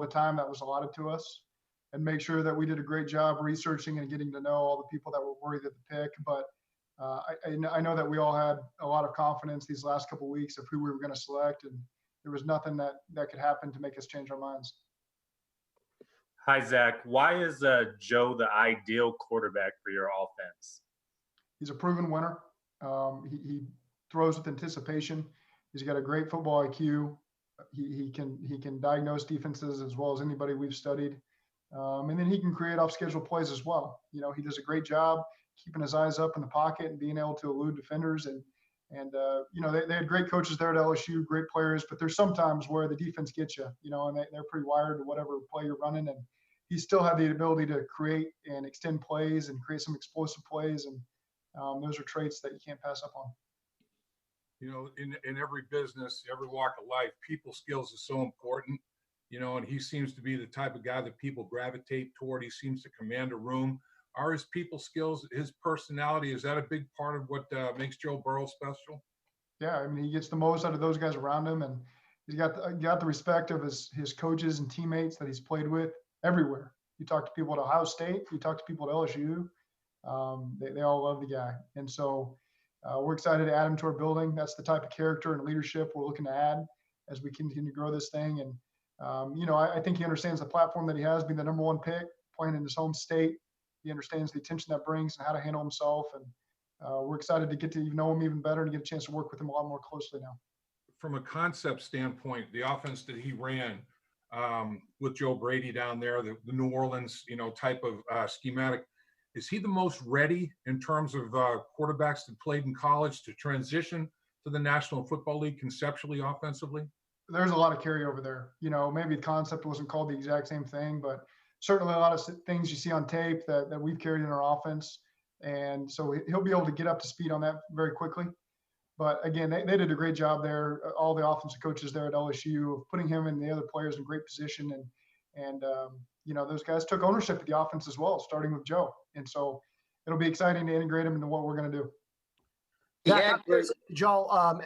the time that was allotted to us and make sure that we did a great job researching and getting to know all the people that were worthy of the pick. But I know that we all had a lot of confidence these last couple of weeks of who we were going to select, and there was nothing that could happen to make us change our minds. Hi, Zach. Why is Joe the ideal quarterback for your offense? He's a proven winner. He throws with anticipation. He's got a great football IQ. He can diagnose defenses as well as anybody we've studied. And then he can create off-schedule plays as well. You know, he does a great job keeping his eyes up in the pocket and being able to elude defenders. And you know, they had great coaches there at LSU, great players, but there's sometimes where the defense gets you, you know, and they're pretty wired to whatever play you're running. And he still had the ability to create and extend plays and create some explosive plays. And those are traits that you can't pass up on. You know, in every business, every walk of life, people skills is so important, you know, and he seems to be the type of guy that people gravitate toward. He seems to command a room. Are his people skills, his personality, is that a big part of what makes Joe Burrow special? Yeah, I mean, he gets the most out of those guys around him, and he's got the respect of his coaches and teammates that he's played with everywhere. You talk to people at Ohio State, you talk to people at LSU, they all love the guy. And so we're excited to add him to our building. That's the type of character and leadership we're looking to add as we continue to grow this thing. And, you know, I think he understands the platform that he has, being the number one pick, playing in his home state. He understands the attention that brings and how to handle himself. And we're excited to get to know him even better and get a chance to work with him a lot more closely now. From a concept standpoint, the offense that he ran with Joe Brady down there, the New Orleans, you know, type of schematic, is he the most ready in terms of quarterbacks that played in college to transition to the National Football League conceptually, offensively? There's a lot of carryover there. You know, maybe the concept wasn't called the exact same thing, but certainly a lot of things you see on tape that we've carried in our offense. And so he'll be able to get up to speed on that very quickly. But again, they did a great job there, all the offensive coaches there at LSU, of putting him and the other players in great position. And you know, those guys took ownership of the offense as well, starting with Joe. And so it'll be exciting to integrate him into what we're going to do. Yeah, did y'all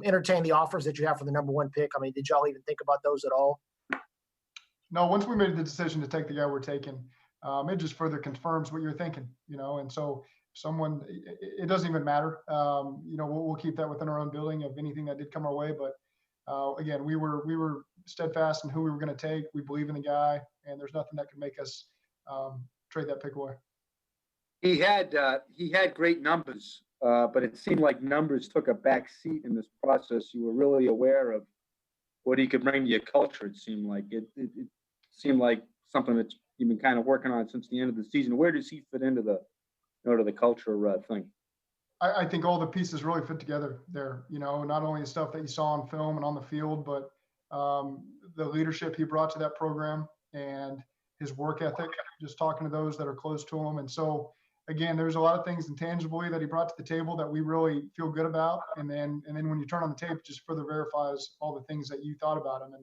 entertain the offers that you have for the number one pick? I mean, did y'all even think about those at all? No, once we made the decision to take the guy we're taking, it just further confirms what you're thinking, you know. And so someone, it doesn't even matter. You know, we'll keep that within our own building of anything that did come our way. But again, we were steadfast in who we were going to take. We believe in the guy, and there's nothing that could make us trade that pick away. He had great numbers, but it seemed like numbers took a back seat in this process. You were really aware of what he could bring to your culture. It seemed like it seemed like something that you've been kind of working on since the end of the season. Where does he fit into the, you know, to the culture thing? I think all the pieces really fit together there. You know, not only the stuff that you saw on film and on the field, but the leadership he brought to that program and his work ethic, just talking to those that are close to him. And so, again, there's a lot of things intangibly that he brought to the table that we really feel good about. And then when you turn on the tape, it just further verifies all the things that you thought about him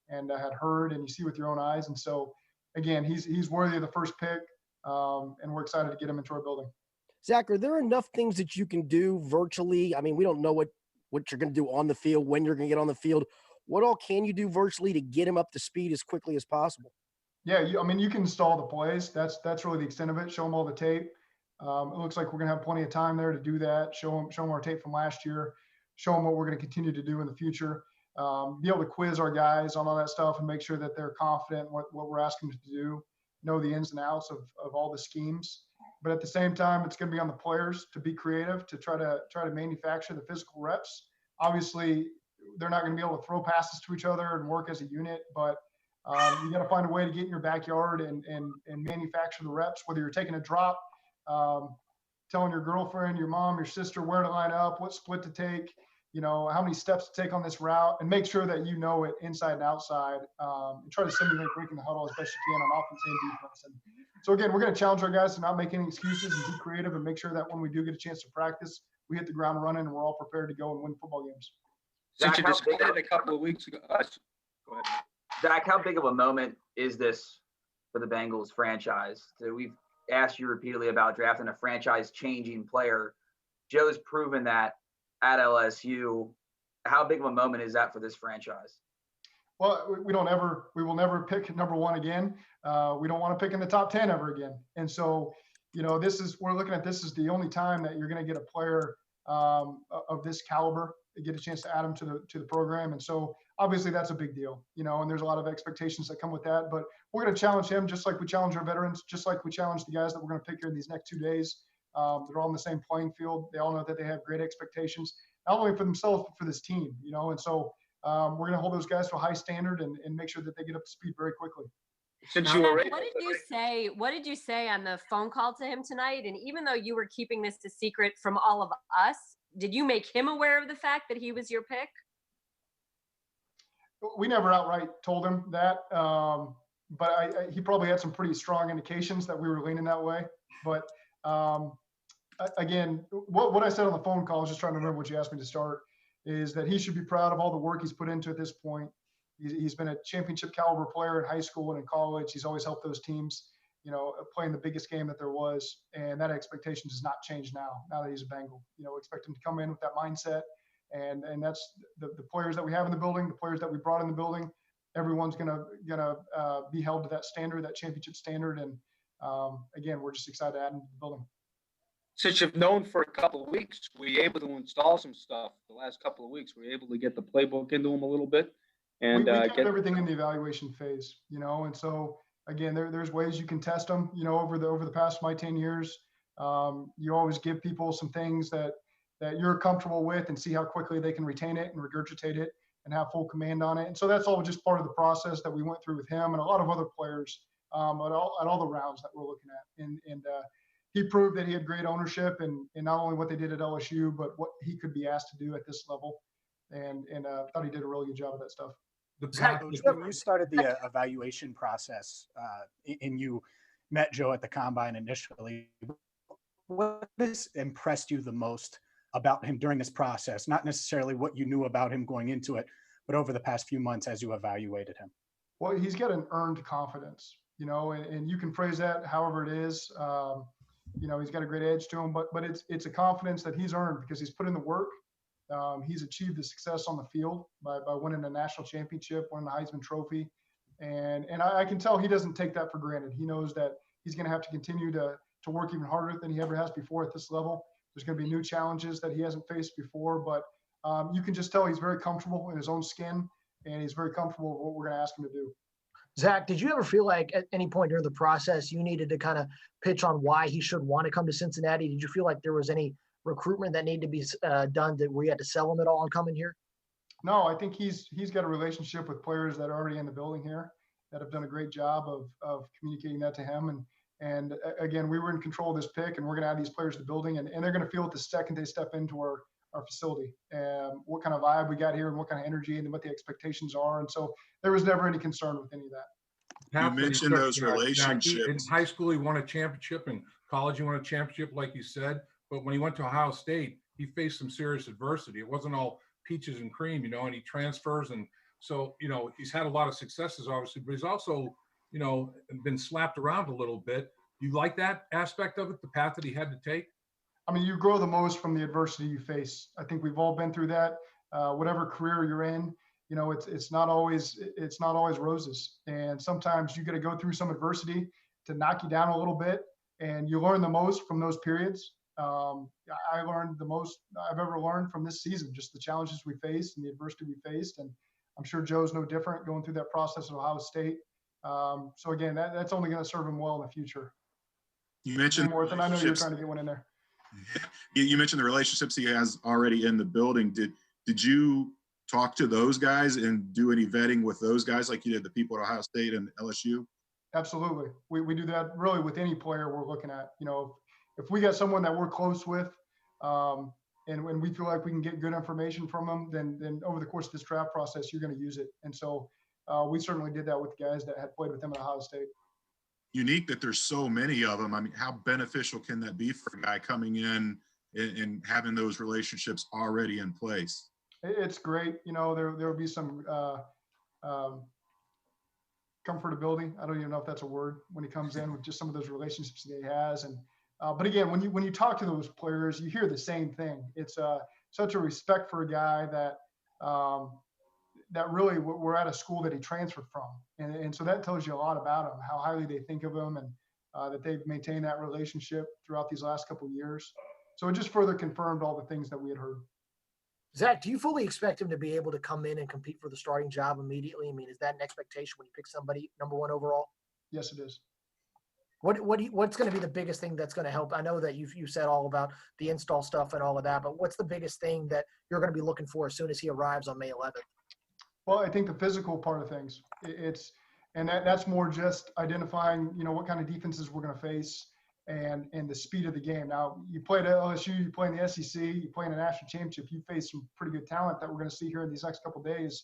and had heard and you see with your own eyes. And so, again, he's worthy of the first pick, and we're excited to get him into our building. Zach, are there enough things that you can do virtually? I mean, we don't know what you're going to do on the field, when you're going to get on the field. What all can you do virtually to get him up to speed as quickly as possible? Yeah, I mean, you can install the plays. That's really the extent of it. Show them all the tape. It looks like we're going to have plenty of time there to do that. Show them our tape from last year. Show them what we're going to continue to do in the future. Be able to quiz our guys on all that stuff and make sure that they're confident in what we're asking them to do, know the ins and outs of all the schemes. But at the same time, it's going to be on the players to be creative, to try to manufacture the physical reps. Obviously, they're not going to be able to throw passes to each other and work as a unit, but you got to find a way to get in your backyard and manufacture the reps, whether you're taking a drop, telling your girlfriend, your mom, your sister where to line up, what split to take, you know, how many steps to take on this route, and make sure that you know it inside and outside, and try to simulate breaking the huddle as best you can on offense and defense. And so, again, we're going to challenge our guys to not make any excuses and be creative and make sure that when we do get a chance to practice, we hit the ground running and we're all prepared to go and win football games. Since you decided a couple of weeks ago, go ahead. Zach, how big of a moment is this for the Bengals franchise? So we've asked you repeatedly about drafting a franchise-changing player. Joe's proven that at LSU. How big of a moment is that for this franchise? Well, we will never pick number one again. We don't want to pick in the top 10 ever again. And so, we're looking at this as the only time that you're going to get a player of this caliber, get a chance to add him to the program. And so obviously that's a big deal, and there's a lot of expectations that come with that, but we're going to challenge him just like we challenge our veterans, just like we challenge the guys that we're going to pick here in these next 2 days. They're all on the same playing field. They all know that they have great expectations, not only for themselves, but for this team, and so we're going to hold those guys to a high standard and make sure that they get up to speed very quickly. Since you were What did you say? What did you say on the phone call to him tonight? And even though you were keeping this a secret from all of us, did you make him aware of the fact that he was your pick? We never outright told him that, but he probably had some pretty strong indications that we were leaning that way. But again, what I said on the phone call, I was just trying to remember what you asked me to start, is that he should be proud of all the work he's put into at this point. He's been a championship caliber player in high school and in college. He's always helped those teams, playing the biggest game that there was. And that expectation does not change now that he's a Bengal. Expect him to come in with that mindset. And that's the players that we have in the building, the players that we brought in the building. Everyone's gonna be held to that standard, that championship standard. And again, we're just excited to add him to the building. Since you've known for a couple of weeks, were you able to install some stuff the last couple of weeks? Were you able to get the playbook into him a little bit? And we kept everything in the evaluation phase, and so again, there's ways you can test them, over the past my 10 years. You always give people some things that you're comfortable with and see how quickly they can retain it and regurgitate it and have full command on it. And so that's all just part of the process that we went through with him and a lot of other players at all the rounds that we're looking at. And he proved that he had great ownership in not only what they did at LSU, but what he could be asked to do at this level. And thought he did a really good job of that stuff. When you started the evaluation process and you met Joe at the combine initially, what has impressed you the most about him during this process? Not necessarily what you knew about him going into it, but over the past few months as you evaluated him. Well, he's got an earned confidence, and you can phrase that however it is. He's got a great edge to him, but it's a confidence that he's earned because he's put in the work. He's achieved the success on the field by winning a national championship, winning the Heisman Trophy. And I can tell he doesn't take that for granted. He knows that he's going to have to continue to work even harder than he ever has before at this level. There's going to be new challenges that he hasn't faced before, but you can just tell he's very comfortable in his own skin, and he's very comfortable with what we're going to ask him to do. Zach, did you ever feel like at any point during the process you needed to kind of pitch on why he should want to come to Cincinnati? Did you feel like there was any recruitment that needed to be done that we had to sell him at all on coming here? No, I think he's got a relationship with players that are already in the building here that have done a great job of communicating that to him. And again, we were in control of this pick, and we're going to add these players to the building, and they're going to feel it the second they step into our facility, and what kind of vibe we got here and what kind of energy and what the expectations are. And so there was never any concern with any of that. You mentioned those relationships. In high school, he won a championship. In college, he won a championship, like you said. But when he went to Ohio State, he faced some serious adversity. It wasn't all peaches and cream, and he transfers. And so, he's had a lot of successes, obviously, but he's also, been slapped around a little bit. You like that aspect of it, the path that he had to take? I mean, you grow the most from the adversity you face. I think we've all been through that. Whatever career you're in, it's not always roses. And sometimes you got to go through some adversity to knock you down a little bit, and you learn the most from those periods. I learned the most I've ever learned from this season, just the challenges we faced and the adversity we faced. And I'm sure Joe's no different going through that process at Ohio State. So again, that's only going to serve him well in the future. You mentioned more than I know you're trying to get one in there. You mentioned the relationships he has already in the building. Did you talk to those guys and do any vetting with those guys like you did the people at Ohio State and LSU? Absolutely. We do that really with any player we're looking at. If we got someone that we're close with, and when we feel like we can get good information from them, then over the course of this draft process, you're going to use it. And so we certainly did that with the guys that had played with them at Ohio State. Unique that there's so many of them. I mean, how beneficial can that be for a guy coming in and having those relationships already in place? It's great. There will be some comfortability. I don't even know if that's a word when he comes in with just some of those relationships that he has. And but again, when you talk to those players, you hear the same thing. It's such a respect for a guy that that really we're at a school that he transferred from. And so that tells you a lot about him, how highly they think of him, and that they've maintained that relationship throughout these last couple of years. So it just further confirmed all the things that we had heard. Zach, do you fully expect him to be able to come in and compete for the starting job immediately? I mean, is that an expectation when you pick somebody number one overall? Yes, it is. What's going to be the biggest thing that's going to help? I know that you said all about the install stuff and all of that, but what's the biggest thing that you're going to be looking for as soon as he arrives on May 11th? Well, I think the physical part of things, that's more just identifying, what kind of defenses we're going to face and the speed of the game. Now, you play at LSU, you play in the SEC, you play in a national championship, you face some pretty good talent that we're going to see here in these next couple of days.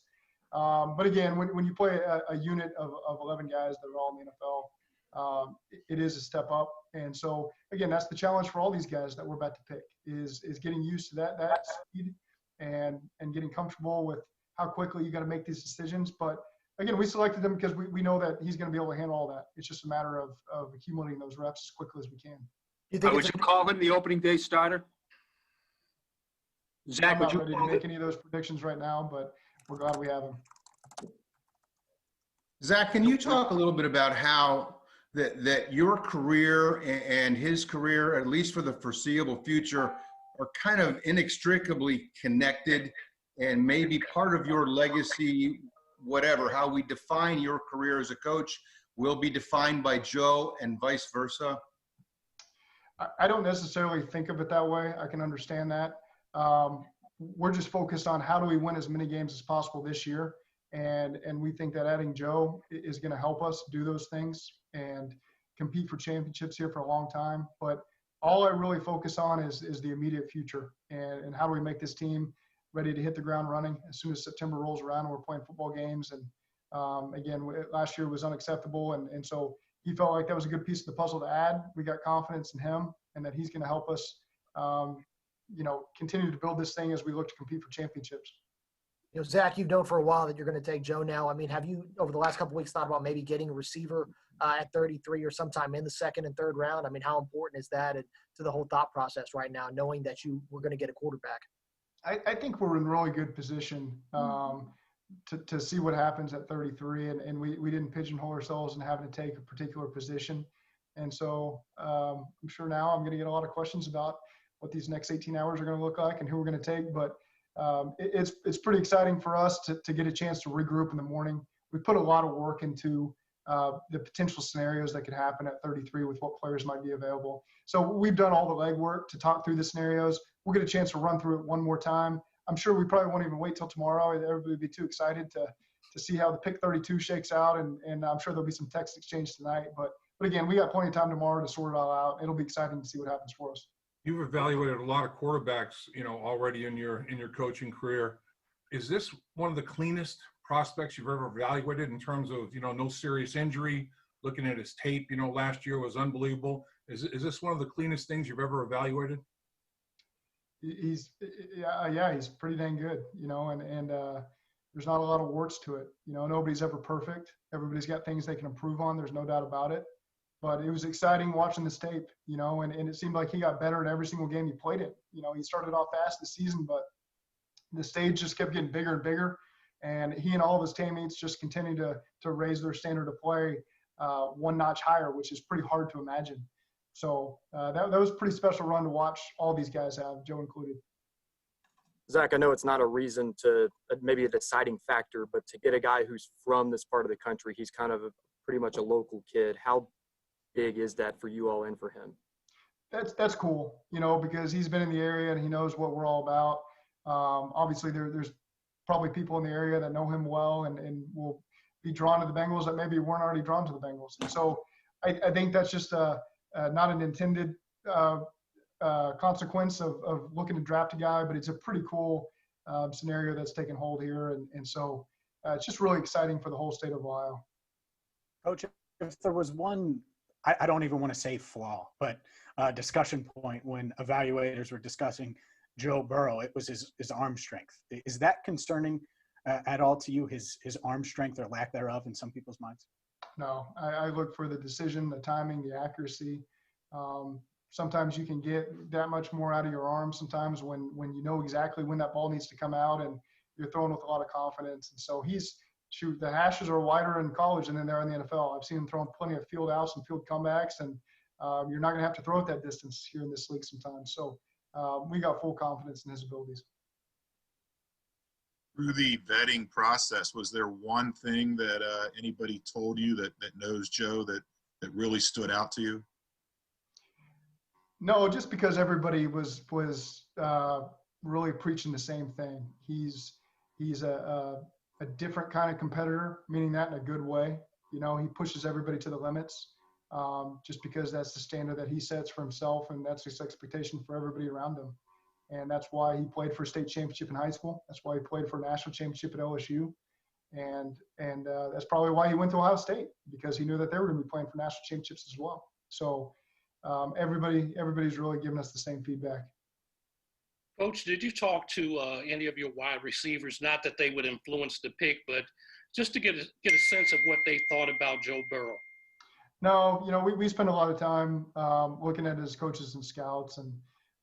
But again, when you play a unit of 11 guys that are all in the NFL, it is a step up. And so, again, that's the challenge for all these guys that we're about to pick is getting used to that speed and getting comfortable with how quickly you got to make these decisions. But again, we selected him because we know that he's going to be able to handle all that. It's just a matter of accumulating those reps as quickly as we can. Would you call him the opening day starter? Zach, I'm not ready to make any of those predictions right now, but we're glad we have him. Zach, can you talk a little bit about how that your career and his career, at least for the foreseeable future, are kind of inextricably connected, and maybe part of your legacy, whatever, how we define your career as a coach will be defined by Joe and vice versa? I don't necessarily think of it that way. I can understand that. We're just focused on how do we win as many games as possible this year. And we think that adding Joe is going to help us do those things and compete for championships here for a long time. But all I really focus on is the immediate future and how do we make this team ready to hit the ground running as soon as September rolls around and we're playing football games. And again, last year was unacceptable. And so he felt like that was a good piece of the puzzle to add. We got confidence in him and that he's going to help us, continue to build this thing as we look to compete for championships. Zach, you've known for a while that you're going to take Joe now. I mean, have you, over the last couple of weeks, thought about maybe getting a receiver at 33 or sometime in the second and third round? I mean, how important is that to the whole thought process right now, knowing that you were going to get a quarterback? I think we're in really good position to see what happens at 33, and we didn't pigeonhole ourselves in having to take a particular position. And so I'm sure now I'm going to get a lot of questions about what these next 18 hours are going to look like and who we're going to take. But it's pretty exciting for us to get a chance to regroup in the morning. We put a lot of work into the potential scenarios that could happen at 33 with what players might be available. So we've done all the legwork to talk through the scenarios. We'll get a chance to run through it one more time. I'm sure we probably won't even wait till tomorrow. Everybody would be too excited to see how the pick 32 shakes out, and I'm sure there'll be some text exchange tonight. But again, we got plenty of time tomorrow to sort it all out. It'll be exciting to see what happens for us. You've evaluated a lot of quarterbacks, already in your coaching career. Is this one of the cleanest prospects you've ever evaluated in terms of, no serious injury? Looking at his tape, last year was unbelievable. Is this one of the cleanest things you've ever evaluated? He's pretty dang good, and there's not a lot of warts to it. Nobody's ever perfect. Everybody's got things they can improve on. There's no doubt about it. But it was exciting watching this tape, and it seemed like he got better in every single game he played in. He started off fast this season, but the stage just kept getting bigger and bigger. And he and all of his teammates just continued to raise their standard of play one notch higher, which is pretty hard to imagine. So that was a pretty special run to watch all these guys have, Joe included. Zach, I know it's not a reason to maybe a deciding factor, but to get a guy who's from this part of the country, he's kind of pretty much a local kid. How big is that for you all and for him? That's cool, because he's been in the area and he knows what we're all about. Obviously, there's probably people in the area that know him well and will be drawn to the Bengals that maybe weren't already drawn to the Bengals. And so I think that's just not an intended consequence of looking to draft a guy, but it's a pretty cool scenario that's taken hold here. And so it's just really exciting for the whole state of Ohio. Coach, if there was one, I don't even want to say flaw, but discussion point when evaluators were discussing Joe Burrow, it was his arm strength. Is that concerning at all to you, his arm strength or lack thereof in some people's minds? No, I look for the decision, the timing, the accuracy. Sometimes you can get that much more out of your arm sometimes when you know exactly when that ball needs to come out and you're throwing with a lot of confidence. And so the hashes are wider in college than they are in the NFL. I've seen him throwing plenty of field outs and field comebacks, and you're not going to have to throw it that distance here in this league sometimes. So we got full confidence in his abilities. Through the vetting process, was there one thing that anybody told you that knows Joe that really stood out to you? No, just because everybody was really preaching the same thing. He's a different kind of competitor, meaning that in a good way. You know, he pushes everybody to the limits just because that's the standard that he sets for himself, and that's his expectation for everybody around him. And that's why he played for a state championship in high school. That's why he played for a national championship at LSU. And that's probably why he went to Ohio State, because he knew that they were going to be playing for national championships as well. So everybody's really giving us the same feedback. Coach, did you talk to any of your wide receivers? Not that they would influence the pick, but just to get a sense of what they thought about Joe Burrow. No, you know, we spend a lot of time looking at his coaches and scouts, and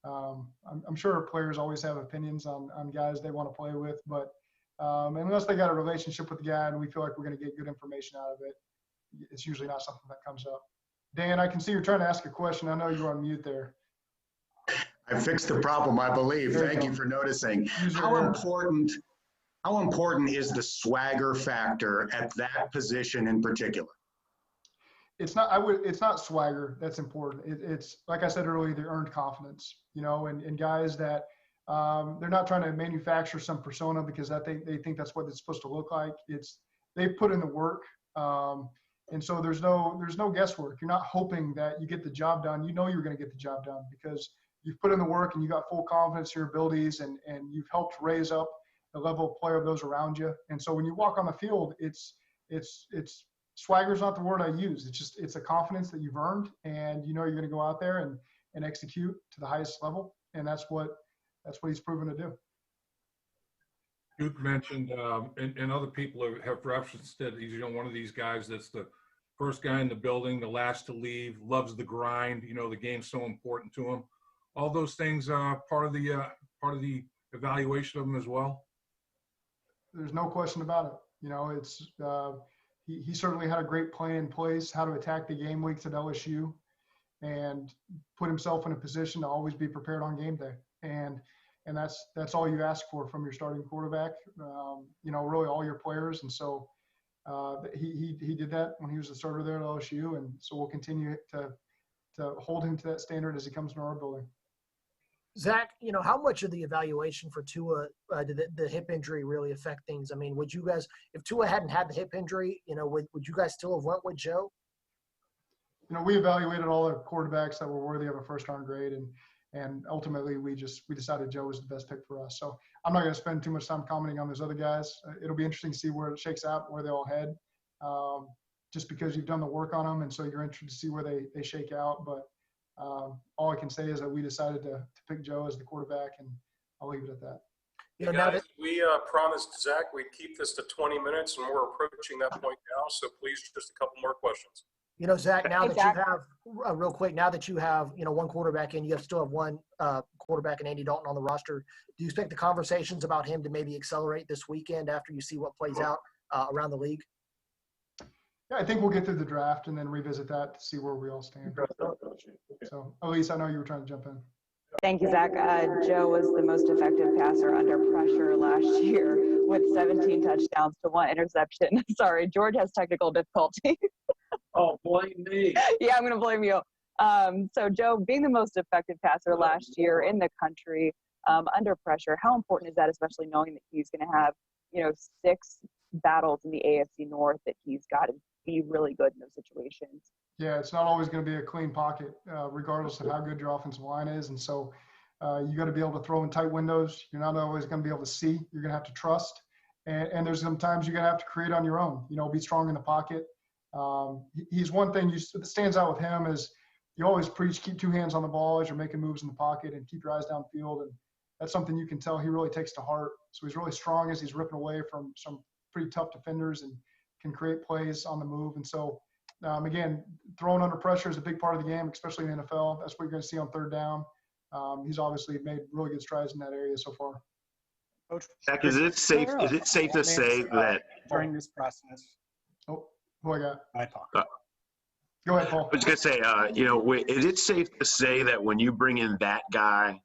I'm sure players always have opinions on guys they want to play with, but unless they got a relationship with the guy and we feel like we're going to get good information out of it, it's usually not something that comes up. Dan, I can see you're trying to ask a question. I know you're on mute there. I fixed the problem, I believe. Thank you for noticing. How important is the swagger factor at that position in particular? It's not swagger that's important. It's like I said earlier, the earned confidence, you know, and guys that they're not trying to manufacture some persona because they think that's what it's supposed to look like. They put in the work. And so there's no guesswork. You're not hoping that you get the job done. You know you're going to get the job done because you've put in the work and you got full confidence in your abilities, and you've helped raise up the level of play of those around you. And so when you walk on the field, it's swagger's not the word I use. It's a confidence that you've earned, and you know you're going to go out there and execute to the highest level. And that's what he's proven to do. Duke mentioned, and other people have referenced that he's one of these guys that's the first guy in the building, the last to leave, loves the grind. You know, the game's so important to him. All those things are part of the evaluation of him as well. There's no question about it. You know, he certainly had a great plan in place, how to attack the game weeks at LSU, and put himself in a position to always be prepared on game day. And that's all you ask for from your starting quarterback, you know, really all your players. And so he did that when he was the starter there at LSU. And so we'll continue to hold him to that standard as he comes into our building. Zach, you know, how much of the evaluation for Tua did the hip injury really affect things? I mean, would you guys, if Tua hadn't had the hip injury, you know, would you guys still have went with Joe? You know, we evaluated all the quarterbacks that were worthy of a first-round grade, and ultimately we decided Joe was the best pick for us. So I'm not going to spend too much time commenting on those other guys. It'll be interesting to see where it shakes out, where they all head, just because you've done the work on them, and so you're interested to see where they shake out. But all I can say is that we decided to pick Joe as the quarterback, and I'll leave it at that. Hey guys, we promised Zach we'd keep this to 20 minutes, and we're approaching that point now. So please, just a couple more questions. You know, Zach, now that you have, real quick, now that you have, you know, one quarterback and you still have one quarterback and Andy Dalton on the roster, do you expect the conversations about him to maybe accelerate this weekend after you see what plays out around the league? Yeah, I think we'll get through the draft and then revisit that to see where we all stand. So, Elise, I know you were trying to jump in. Thank you, Zach. Joe was the most effective passer under pressure last year with 17 touchdowns to 1 interception. Sorry, George has technical difficulties. Oh, blame me. Yeah, I'm going to blame you. So, Joe, being the most effective passer last year in the country under pressure, how important is that, especially knowing that he's going to have, you know, 6 battles in the AFC North that he's got to be really good in those situations? Yeah, it's not always going to be a clean pocket, regardless of how good your offensive line is. And so you got to be able to throw in tight windows. You're not always going to be able to see. You're going to have to trust. And there's some times you're going to have to create on your own, you know, be strong in the pocket. He's one thing that stands out with him is you always preach, keep 2 hands on the ball as you're making moves in the pocket and keep your eyes downfield. And that's something you can tell he really takes to heart. So he's really strong as he's ripping away from some pretty tough defenders and can create plays on the move. And so, again, throwing under pressure is a big part of the game, especially in the NFL. That's what you're going to see on third down. He's obviously made really good strides in that area so far. Zach, is it safe to say that during this process? Oh, who I got? Go ahead, Paul. Go ahead, Paul. I was going to say, is it safe to say that when you bring in that guy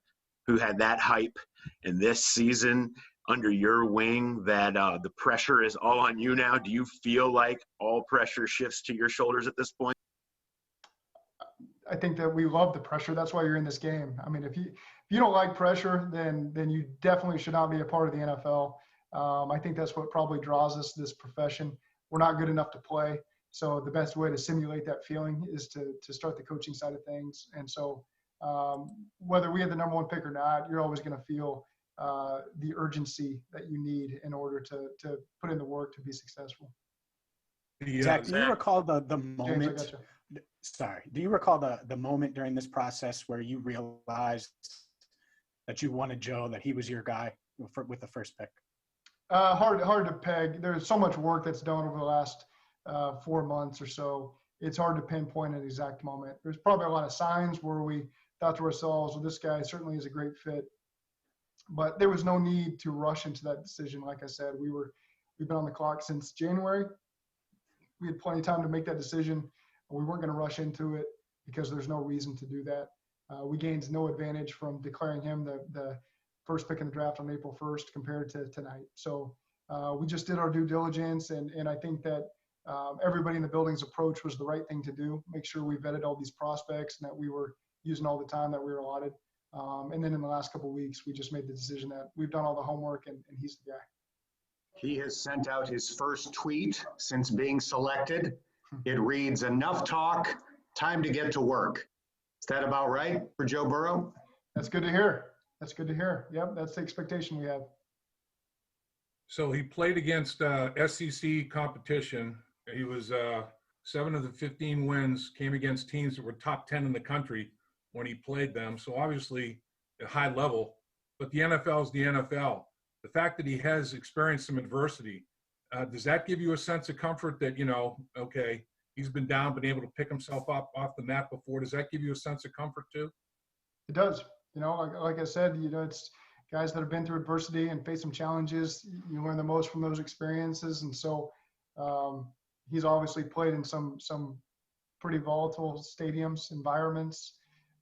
who had that hype in this season under your wing, that the pressure is all on you now? Do you feel like all pressure shifts to your shoulders at this point? I think that we love the pressure. That's why you're in this game. I mean, if you don't like pressure, then you definitely should not be a part of the NFL. I think that's what probably draws us to this profession. We're not good enough to play. So the best way to simulate that feeling is to start the coaching side of things. And so whether we have the number one pick or not, you're always going to feel the urgency that you need in order to put in the work to be successful. Zach, do you recall the moment? James, Sorry, do you recall the moment during this process where you realized that you wanted Joe, that he was your guy with the first pick? Hard to peg. There's so much work that's done over the last 4 months or so. It's hard to pinpoint an exact moment. There's probably a lot of signs where we thought to ourselves, well, this guy certainly is a great fit. But there was no need to rush into that decision. Like I said, we've been on the clock since January. We had plenty of time to make that decision. We weren't going to rush into it because there's no reason to do that. We gained no advantage from declaring him the first pick in the draft on April 1st compared to tonight. So we just did our due diligence, and I think that everybody in the building's approach was the right thing to do. Make sure we vetted all these prospects and that we were using all the time that we were allotted. And then in the last couple of weeks, we just made the decision that we've done all the homework and he's the guy. He has sent out his first tweet since being selected. It reads, "Enough talk, time to get to work." Is that about right for Joe Burrow? That's good to hear. That's good to hear. Yep, that's the expectation we have. So he played against SEC competition. He was 7 of the 15 wins came against teams that were top 10 in the country when he played them. So obviously at high level, but the NFL is the NFL. The fact that he has experienced some adversity, does that give you a sense of comfort that, okay, he's been down, been able to pick himself up off the mat before? Does that give you a sense of comfort too? It does. Like I said, it's guys that have been through adversity and faced some challenges. You learn the most from those experiences. And so he's obviously played in some pretty volatile stadiums, environments,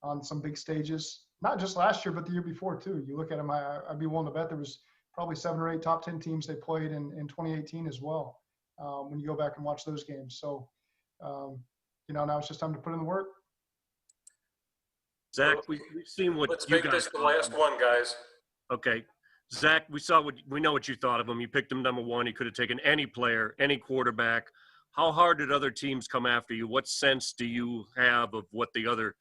on some big stages, not just last year, but the year before too. You look at him, I'd be willing to bet there was probably 7 or 8 top 10 teams they played in 2018 as well, when you go back and watch those games. So, now it's just time to put in the work. Zach, we've seen what Let's you make guys this the last one, guys. Okay. Zach, we know what you thought of him. You picked him number 1. He could have taken any player, any quarterback. How hard did other teams come after you? What sense do you have of what the other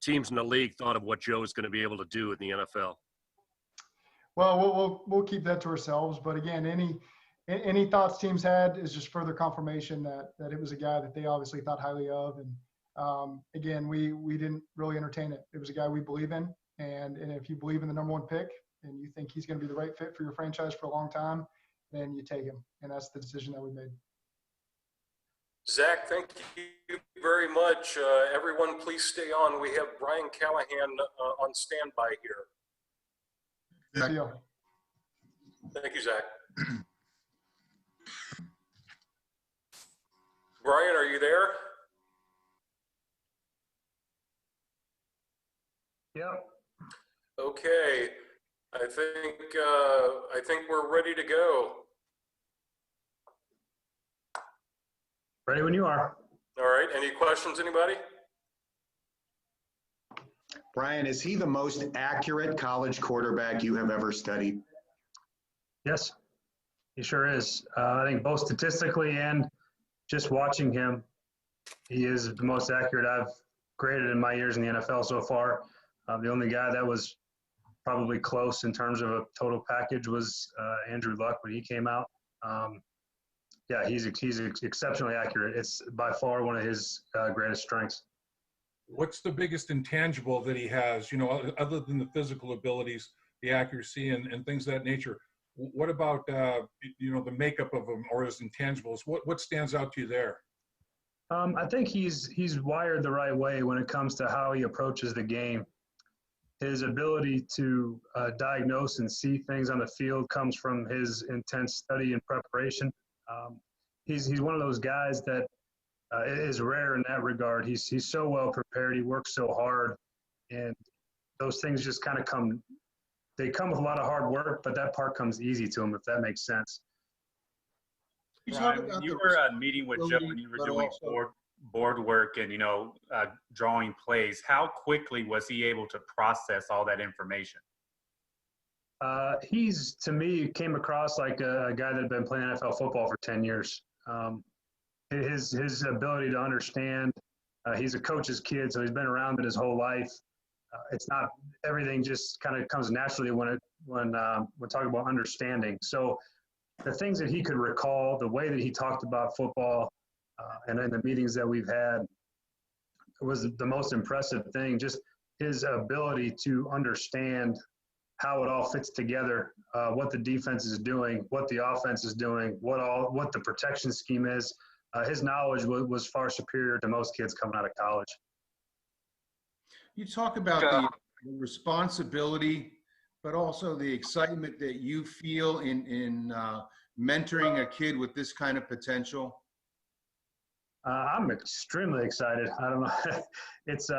teams in the league thought of what Joe is going to be able to do in the NFL? Well, we'll keep that to ourselves. But again, any thoughts teams had is just further confirmation that it was a guy that they obviously thought highly of. And again, we didn't really entertain it. It was a guy we believe in. And if you believe in the number 1 pick and you think he's going to be the right fit for your franchise for a long time, then you take him. And that's the decision that we made. Zach, thank you very much. Everyone, please stay on. We have Brian Callahan on standby here. See you. Thank you, Zach. Brian, are you there? Yep. Okay. I think we're ready to go. Ready when you are. All right. Any questions, anybody? Brian, is he the most accurate college quarterback you have ever studied? Yes, he sure is. I think both statistically and just watching him, he is the most accurate I've graded in my years in the NFL so far. The only guy that was probably close in terms of a total package was Andrew Luck when he came out. Yeah, he's exceptionally accurate. It's by far one of his greatest strengths. What's the biggest intangible that he has, other than the physical abilities, the accuracy and things of that nature? What about, the makeup of him or his intangibles? What stands out to you there? I think he's wired the right way when it comes to how he approaches the game. his ability to diagnose and see things on the field comes from his intense study and preparation. He's one of those guys that is rare in that regard. He's so well prepared. He works so hard, and those things just kind of come. They come with a lot of hard work, but that part comes easy to him, if that makes sense. Ryan, when you were meeting with Joe when you were doing board work and drawing plays, how quickly was he able to process all that information? He's, to me, came across like a guy that had been playing NFL football for 10 years. His ability to understand, he's a coach's kid, so he's been around it his whole life. It's not everything just kind of comes naturally when talking about understanding. So the things that he could recall, the way that he talked about football, and in the meetings that we've had, was the most impressive thing. Just his ability to understand how it all fits together, what the defense is doing, what the offense is doing, what the protection scheme is. His knowledge was far superior to most kids coming out of college. You talk about the responsibility, but also the excitement that you feel in mentoring a kid with this kind of potential. I'm extremely excited. I don't know. It's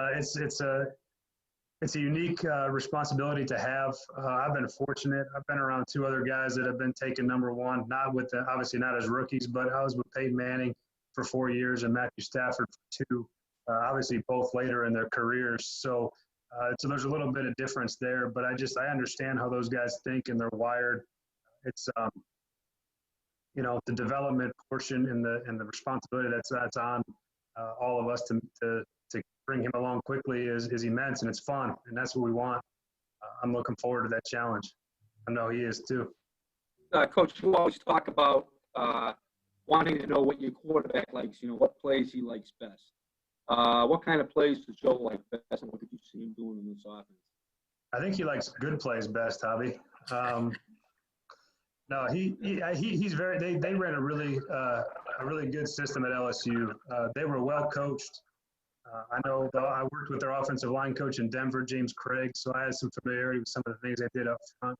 a unique responsibility to have. I've been fortunate. I've been around two other guys that have been taken number one, obviously not as rookies, but I was with Peyton Manning for 4 years and Matthew Stafford for 2. Obviously both later in their careers. So there's a little bit of difference there, but I understand how those guys think and they're wired. It's the development portion and the responsibility that's on all of us to bring him along quickly is immense, and it's fun, and that's what we want. I'm looking forward to that challenge. I know he is too. Coach, you always talk about wanting to know what your quarterback likes, what plays he likes best. What kind of plays does Joe like best, and what did you see him doing in this offense? I think he likes good plays best, Javi. No, he's very. They ran a really good system at LSU. They were well coached. I know I worked with their offensive line coach in Denver, James Craig, so I had some familiarity with some of the things they did up front.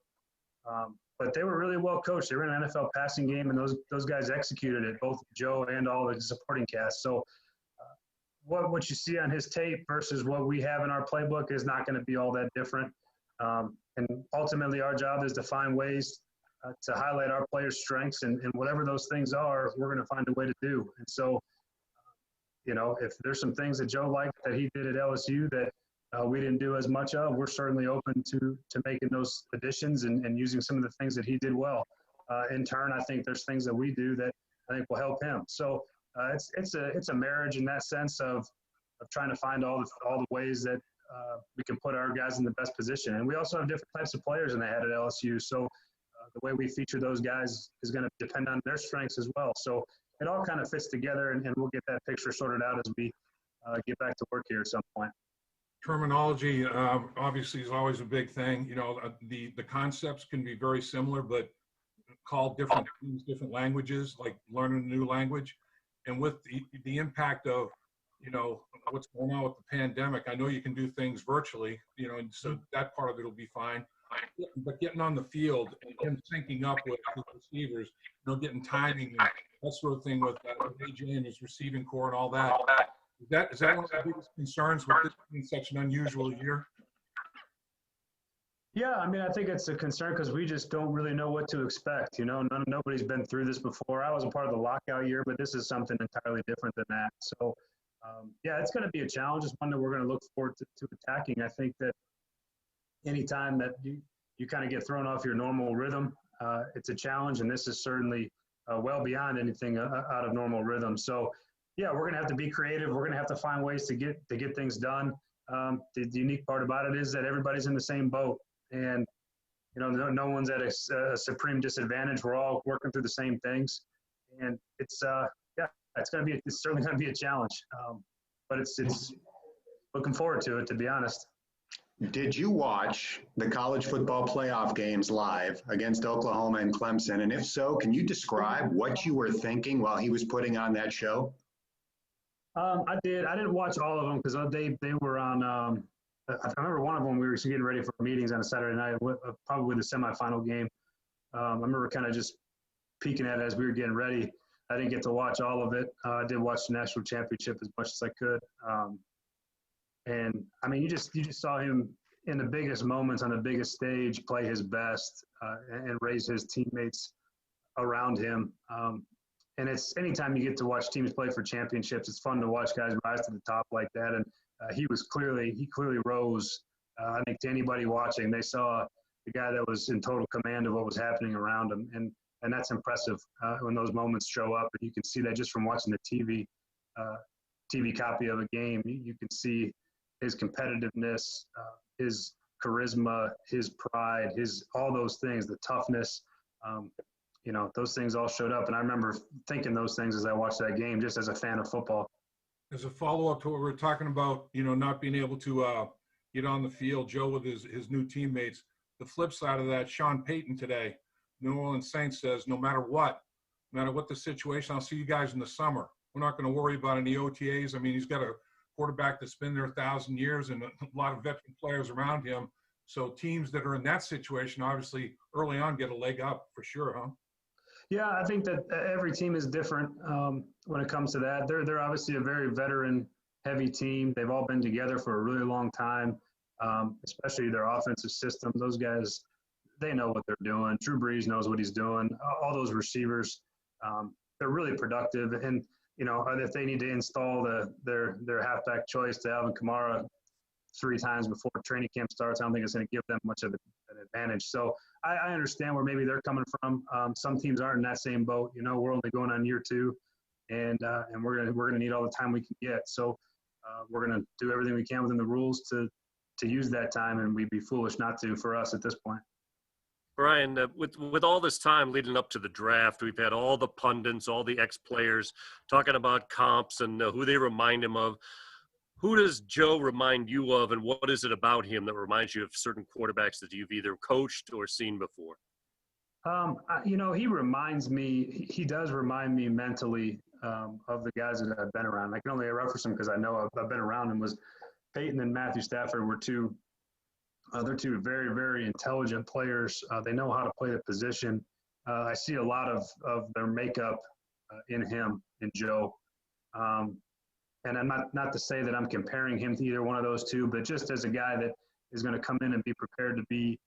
But they were really well coached. They ran an NFL passing game, and those guys executed it, both Joe and all the supporting cast. So what you see on his tape versus what we have in our playbook is not going to be all that different. And ultimately, our job is to find ways to highlight our players' strengths, and whatever those things are, we're going to find a way to do. And so, if there's some things that Joe liked that he did at LSU that we didn't do as much of, we're certainly open to making those additions and using some of the things that he did well. In turn, I think there's things that we do that I think will help him. So it's a marriage in that sense of trying to find all the ways that we can put our guys in the best position. And we also have different types of players than they had at LSU. So the way we feature those guys is going to depend on their strengths as well. So it all kind of fits together, and we'll get that picture sorted out as we get back to work here at some point. Terminology obviously is always a big thing. The concepts can be very similar, but called different things, different languages, like learning a new language. And with the impact of, what's going on with the pandemic, I know you can do things virtually, and so that part of it will be fine. But getting on the field and him syncing up with his receivers, getting timing and that sort of thing with AJ and his receiving core and all that. Is that one of the biggest concerns with this being such an unusual year? Yeah, I think it's a concern because we just don't really know what to expect. Nobody's been through this before. I was a part of the lockout year, but this is something entirely different than that. So, it's going to be a challenge. It's one that we're going to look forward to attacking. I think that anytime that you kind of get thrown off your normal rhythm, it's a challenge, and this is certainly well beyond anything out of normal rhythm. So, we're going to have to be creative. We're going to have to find ways to get things done. The unique part about it is that everybody's in the same boat, and no one's at a supreme disadvantage. We're all working through the same things, and it's certainly going to be a challenge. But it's looking forward to it, to be honest. Did you watch the college football playoff games live against Oklahoma and Clemson? And if so, can you describe what you were thinking while he was putting on that show? I did. I didn't watch all of them because they were on I remember one of them, we were getting ready for meetings on a Saturday night, probably the semifinal game. I remember kind of just peeking at it as we were getting ready. I didn't get to watch all of it. I did watch the national championship as much as I could. And I mean, you just saw him in the biggest moments on the biggest stage play his best and raise his teammates around him. And it's anytime you get to watch teams play for championships, it's fun to watch guys rise to the top like that. And he clearly rose. I think to anybody watching, they saw the guy that was in total command of what was happening around him. And that's impressive when those moments show up. And you can see that just from watching the TV copy of a game. You can see his competitiveness, his charisma, his pride, all those things, the toughness. Those things all showed up. And I remember thinking those things as I watched that game, just as a fan of football. As a follow-up to what we were talking about, not being able to get on the field, Joe with his new teammates. The flip side of that, Sean Payton today, New Orleans Saints says, no matter what the situation, I'll see you guys in the summer. We're not going to worry about any OTAs. I mean, he's got a quarterback that's been there 1,000 years and a lot of veteran players around him. So teams that are in that situation, obviously, early on get a leg up for sure, huh? Yeah, I think that every team is different when it comes to that. They're obviously a very veteran-heavy team. They've all been together for a really long time, especially their offensive system. Those guys, they know what they're doing. Drew Brees knows what he's doing. All those receivers, they're really productive. And, if they need to install their halfback choice to Alvin Kamara 3 times before training camp starts, I don't think it's going to give them much of an advantage. So I understand where maybe they're coming from. Some teams aren't in that same boat. We're only going on year 2, and we're gonna need all the time we can get. So we're gonna do everything we can within the rules to use that time, and we'd be foolish not to for us at this point. Brian, with all this time leading up to the draft, we've had all the pundits, all the ex-players talking about comps and who they remind him of. Who does Joe remind you of, and what is it about him that reminds you of certain quarterbacks that you've either coached or seen before? He does remind me mentally of the guys that I've been around. I can only reference them because I know I've been around them. Was Peyton and Matthew Stafford were they're two very, very intelligent players. They know how to play the position. I see a lot of their makeup in Joe. And I'm not to say that I'm comparing him to either one of those two, but just as a guy that is going to come in and be prepared to be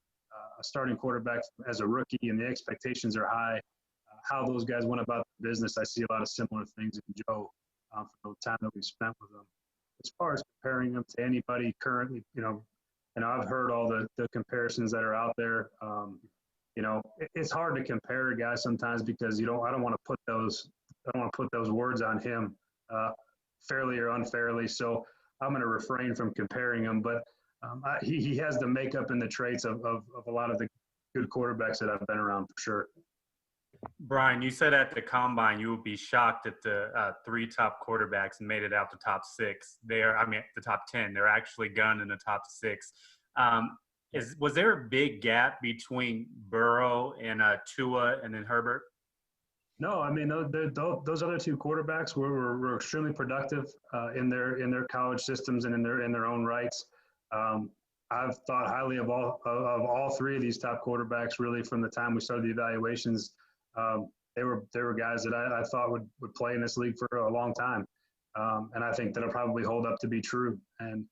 a starting quarterback as a rookie and the expectations are high, how those guys went about the business, I see a lot of similar things in Joe for the time that we've spent with them. As far as comparing them to anybody currently, I've heard all the comparisons that are out there. It's hard to compare a guy sometimes because I don't want to put those words on him fairly or unfairly. So I'm going to refrain from comparing him, but he has the makeup and the traits of a lot of the good quarterbacks that I've been around for sure. Brian, you said at the combine you would be shocked if the 3 top quarterbacks made it out the top 6. The top 10. They're actually gone in the top 6. Was there a big gap between Burrow and Tua and then Herbert? No, I mean those other 2 quarterbacks were extremely productive in their college systems and in their own rights. I've thought highly of all 3 of these top quarterbacks really from the time we started the evaluations. They were guys that I thought would play in this league for a long time, and I think that'll probably hold up to be true. And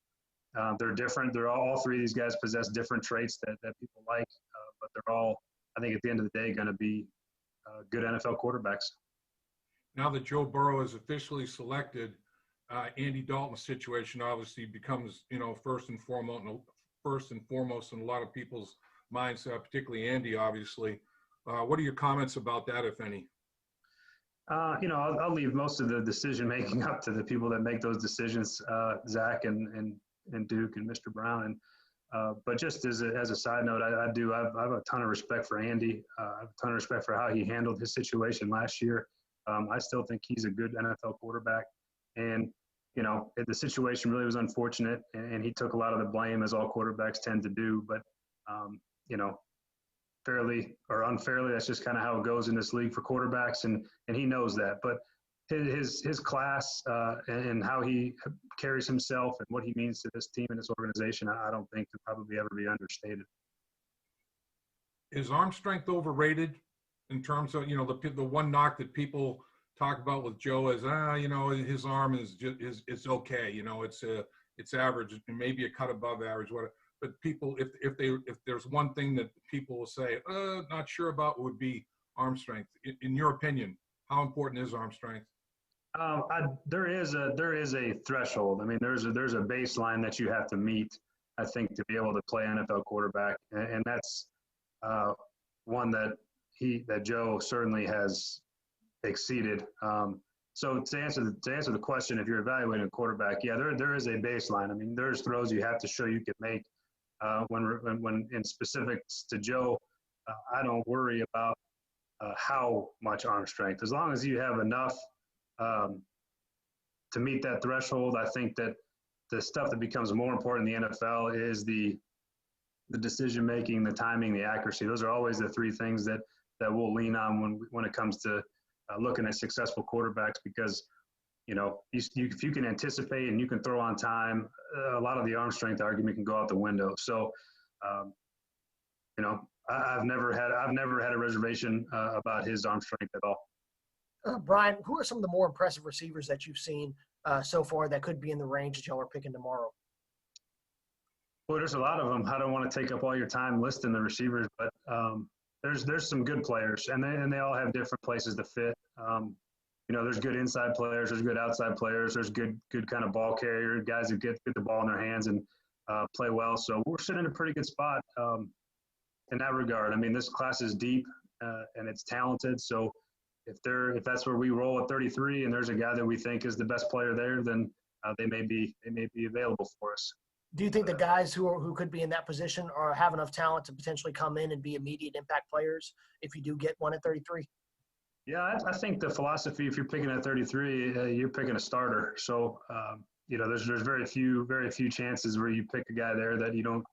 they're different. All 3 of these guys possess different traits that people like, but they're all, I think, at the end of the day, going to be good NFL quarterbacks. Now that Joe Burrow is officially selected, Andy Dalton's situation obviously becomes, first and foremost in a lot of people's minds, particularly Andy, obviously. What are your comments about that, if any? I'll leave most of the decision making up to the people that make those decisions, Zach and Duke and Mr. Brown. But just as a side note, I have a ton of respect for Andy. I have a ton of respect for how he handled his situation last year. I still think he's a good NFL quarterback. And, the situation really was unfortunate, and he took a lot of the blame, as all quarterbacks tend to do. But, fairly or unfairly, that's just kind of how it goes in this league for quarterbacks, and he knows that. But his class and how he carries himself and what he means to this team and this organization, I don't think could probably ever be understated. Is arm strength overrated in terms of, the one knock that people talk about with Joe is, his arm is just, it's okay. It's average and maybe a cut above average, whatever. But people, if there's one thing that people will say, not sure about, would be arm strength. In your opinion, how important is arm strength? There is a threshold. I mean, there's a baseline that you have to meet, I think, to be able to play NFL quarterback, and that's one that Joe certainly has exceeded. So to answer the question, if you're evaluating a quarterback, yeah, there is a baseline. I mean, there's throws you have to show you can make. When in specifics to Joe, I don't worry about how much arm strength, as long as you have enough to meet that threshold. I think that the stuff that becomes more important in the NFL is the decision making, the timing, the accuracy. Those are always the three things that we'll lean on when it comes to looking at successful quarterbacks, because if you can anticipate and you can throw on time, a lot of the arm strength argument can go out the window. So, I've never had a reservation about his arm strength at all. Brian, who are some of the more impressive receivers that you've seen so far that could be in the range that y'all are picking tomorrow? Well, there's a lot of them. I don't want to take up all your time listing the receivers, but there's some good players, and they all have different places to fit. There's good inside players, there's good outside players, there's good kind of ball carrier guys who get the ball in their hands and play well. So we're sitting in a pretty good spot in that regard. I mean, this class is deep and it's talented. So if that's where we roll at 33 and there's a guy that we think is the best player there, then they may be available for us. Do you think the guys who could be in that position have enough talent to potentially come in and be immediate impact players if you do get one at 33? Yeah, I think the philosophy, if you're picking at 33, you're picking a starter. So, there's very few chances where you pick a guy there that you don't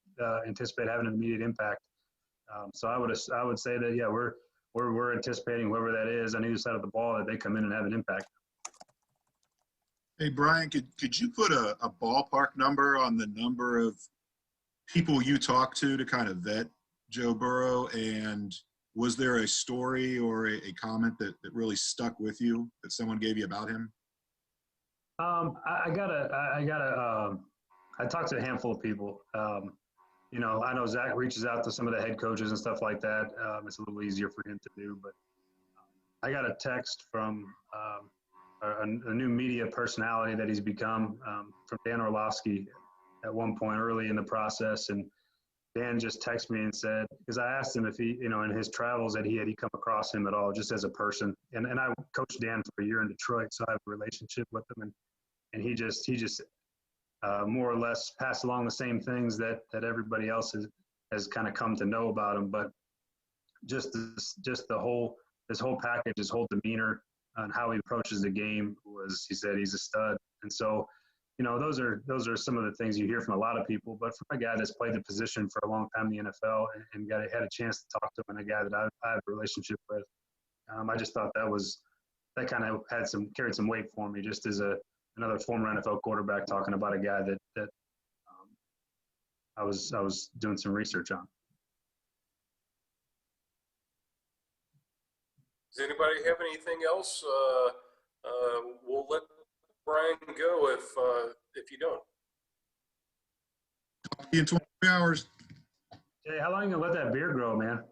anticipate having an immediate impact. So I would say that, yeah, we're anticipating whoever that is on either side of the ball that they come in and have an impact. Hey, Brian, could you put a ballpark number on the number of people you talked to kind of vet Joe Burrow? And was there a story or a comment that really stuck with you that someone gave you about him? I talked to a handful of people. I know Zach reaches out to some of the head coaches and stuff like that. It's a little easier for him to do, but I got a text from a new media personality that he's become from Dan Orlovsky at one point early in the process. And Dan just texted me and said, because I asked him if he, in his travels that he come across him at all, just as a person. And I coached Dan for a year in Detroit, so I have a relationship with him. And he just more or less passed along the same things that everybody else has kind of come to know about him. But this whole package, his whole demeanor and how he approaches the game he said he's a stud. And so, those are some of the things you hear from a lot of people. But from a guy that's played the position for a long time in the NFL and had a chance to talk to him, and a guy that I have a relationship with, I just thought that kind of carried some weight for me, just as another former NFL quarterback talking about a guy that I was doing some research on. Does anybody have anything else? We'll let Brian go if you don't. In 24 hours. Hey, how long you gonna let that beard grow, man?